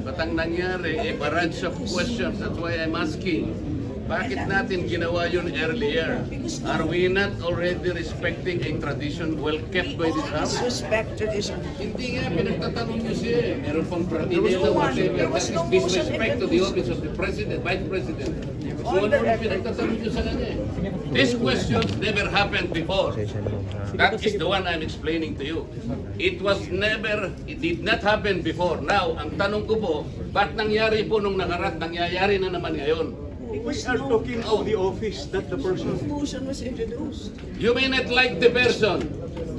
But ang nangyari, a barrage of questions. That's why I'm asking. Bakit natin ginawa yun earlier? Are we not already respecting a tradition well kept by this House? Disrespect tradition. Hindi nga, pinagtatanong niyo siya eh. Meron pang no pratidela one. whatever. There was That no is motion disrespect to the introduced. office of the President, Vice President. So On ano the yung record. pinagtatanong niyo sa kanya eh? These questions never happened before. That is the one I'm explaining to you. It did not happen before. Now, ang tanong ko po, ba't nangyari po nung nakaraan, nangyayari na naman ngayon? We are talking of the office that the person. Motion was introduced. You may not like the person,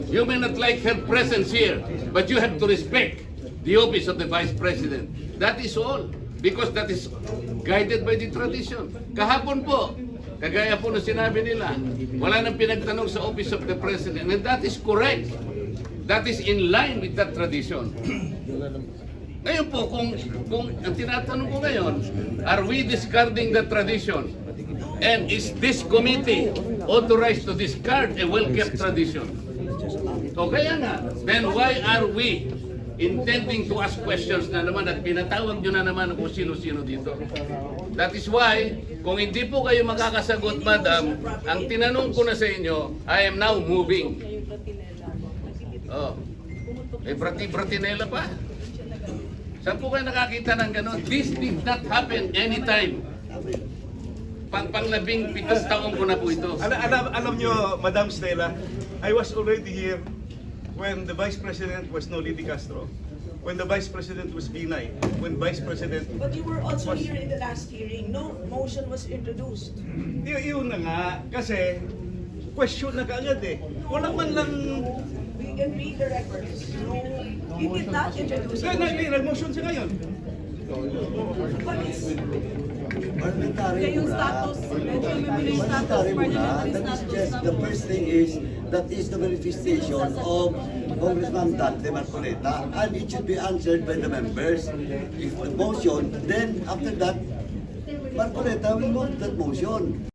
you may not like her presence here, but you have to respect the office of the Vice President. That is all. Because that is guided by the tradition. Kahapon po, kagaya po na sinabi nila, wala nang pinagtanong sa office of the President. And that is correct. That is in line with that tradition. Ngayon po, kung ang tinatanong ko ngayon, are we discarding the tradition? And is this committee authorized to discard a well-kept tradition? So kaya nga, then why are we intending to ask questions na naman at pinatawag nyo na naman kung sino-sino dito? That is why, kung hindi po kayo makakasagot, madam, ang tinanong ko na sa inyo, I am now moving. Oh, may bratinela pa. Saan po kayo nakakita ng gano'n? This did not happen anytime. Pang-labing pitong taong ko na po ito. Alam nyo, Madam Stella, I was already here when the Vice President was Noli Di Castro, when the Vice President was Binay, when Vice President... But you were also here in the last hearing. No motion was introduced. Yun na nga, kasi question na kaagad eh. Wala man lang... We can read the records. No, he did not introduce Kaya nag-motion siya ngayon. But it's Parliamentary Yung muna. status, parliamentary Parliamentary muna. parliamentary That is status just, the first thing is, that is the manifestation of Congressman Dante Marcoleta, and it should be answered by the members. If the motion, then after that, Marcoleta will move that motion.